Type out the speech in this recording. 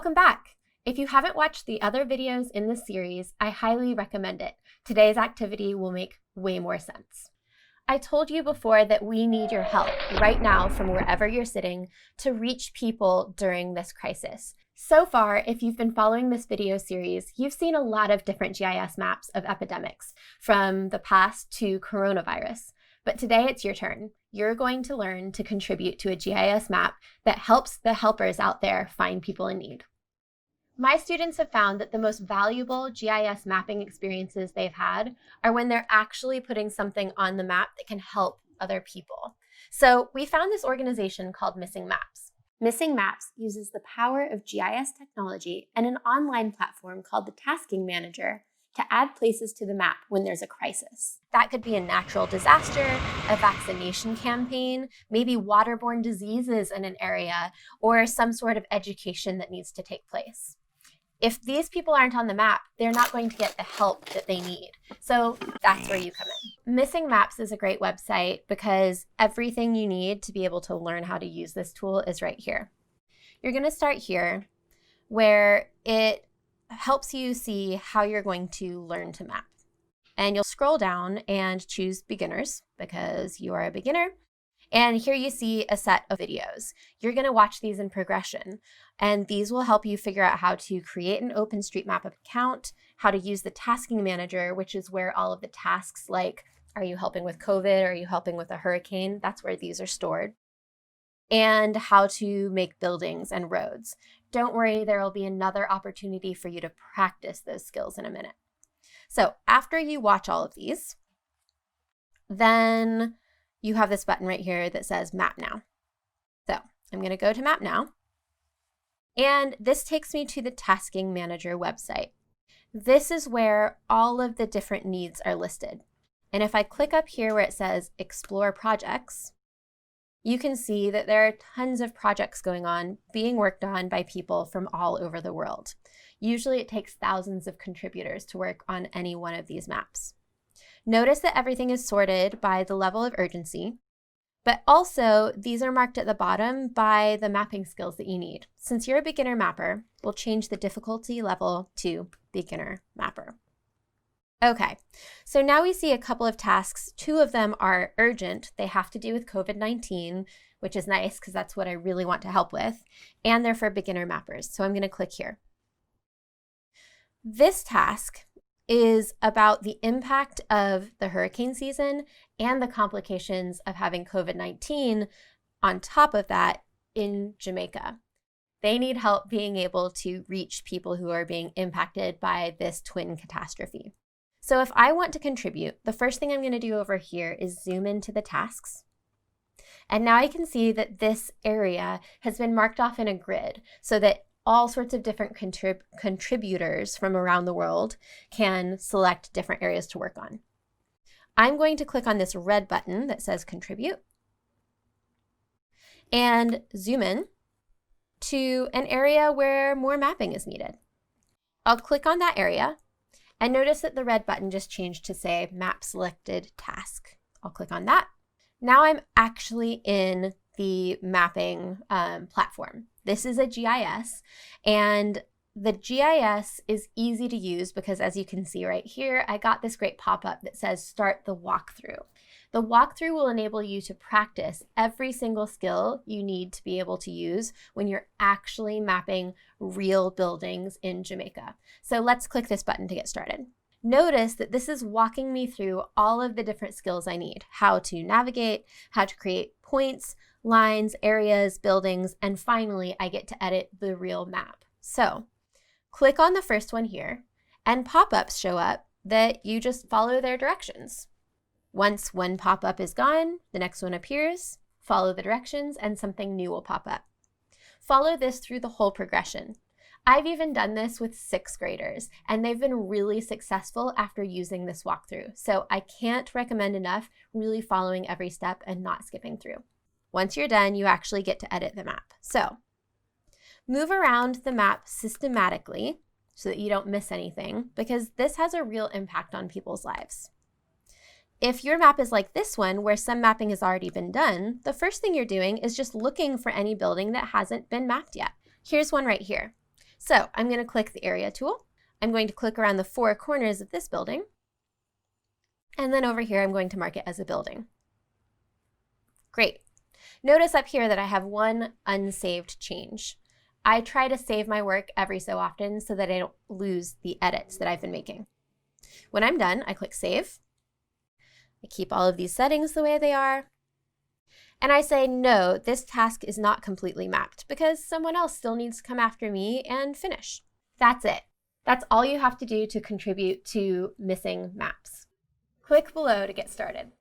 Welcome back! If you haven't watched the other videos in this series, I highly recommend it. Today's activity will make way more sense. I told you before that we need your help right now from wherever you're sitting to reach people during this crisis. So far, if you've been following this video series, you've seen a lot of different GIS maps of epidemics, from the past to coronavirus. But today it's your turn. You're going to learn to contribute to a GIS map that helps the helpers out there find people in need. My students have found that the most valuable GIS mapping experiences they've had are when they're actually putting something on the map that can help other people. So we found this organization called Missing Maps. Missing Maps uses the power of GIS technology and an online platform called the Tasking Manager to add places to the map when there's a crisis. That could be a natural disaster, a vaccination campaign, maybe waterborne diseases in an area, or some sort of education that needs to take place. If these people aren't on the map, they're not going to get the help that they need. So that's where you come in. Missing Maps is a great website because everything you need to be able to learn how to use this tool is right here. You're going to start here, where it helps you see how you're going to learn to map. And you'll scroll down and choose beginners because you are a beginner. And here you see a set of videos. You're going to watch these in progression, and these will help you figure out how to create an OpenStreetMap account, how to use the Tasking Manager, which is where all of the tasks like, are you helping with COVID? Are you helping with a hurricane? That's where these are stored. And how to make buildings and roads. Don't worry, there will be another opportunity for you to practice those skills in a minute. So after you watch all of these, then you have this button right here that says Map Now. So I'm going to go to Map Now. And this takes me to the Tasking Manager website. This is where all of the different needs are listed. And if I click up here where it says Explore Projects, you can see that there are tons of projects going on being worked on by people from all over the world. Usually it takes thousands of contributors to work on any one of these maps. Notice that everything is sorted by the level of urgency, but also these are marked at the bottom by the mapping skills that you need. Since you're a beginner mapper, we'll change the difficulty level to beginner mapper. Okay, so now we see a couple of tasks. Two of them are urgent. They have to do with COVID-19, which is nice because that's what I really want to help with. And they're for beginner mappers. So I'm going to click here. This task is about the impact of the hurricane season and the complications of having COVID-19 on top of that in Jamaica. They need help being able to reach people who are being impacted by this twin catastrophe. So if I want to contribute, the first thing I'm going to do over here is zoom into the tasks. And now I can see that this area has been marked off in a grid so that all sorts of different contributors from around the world can select different areas to work on. I'm going to click on this red button that says Contribute and zoom in to an area where more mapping is needed. I'll click on that area and notice that the red button just changed to say Map Selected Task. I'll click on that. Now I'm actually in the mapping platform. This is a GIS, and the GIS is easy to use because, as you can see right here, I got this great pop-up that says Start the Walkthrough. The walkthrough will enable you to practice every single skill you need to be able to use when you're actually mapping real buildings in Jamaica. So let's click this button to get started. Notice that this is walking me through all of the different skills I need, how to navigate, how to create points, lines, areas, buildings, and finally I get to edit the real map. So click on the first one here and pop-ups show up that you just follow their directions. Once one pop-up is gone, the next one appears, follow the directions, and something new will pop up. Follow this through the whole progression. I've even done this with 6th graders, and they've been really successful after using this walkthrough. So I can't recommend enough really following every step and not skipping through. Once you're done, you actually get to edit the map. So move around the map systematically so that you don't miss anything, because this has a real impact on people's lives. If your map is like this one, where some mapping has already been done, the first thing you're doing is just looking for any building that hasn't been mapped yet. Here's one right here. So I'm going to click the area tool. I'm going to click around the 4 corners of this building. And then over here, I'm going to mark it as a building. Great. Notice up here that I have one unsaved change. I try to save my work every so often so that I don't lose the edits that I've been making. When I'm done, I click Save. I keep all of these settings the way they are. And I say, no, this task is not completely mapped because someone else still needs to come after me and finish. That's it. That's all you have to do to contribute to missing maps. Click below to get started.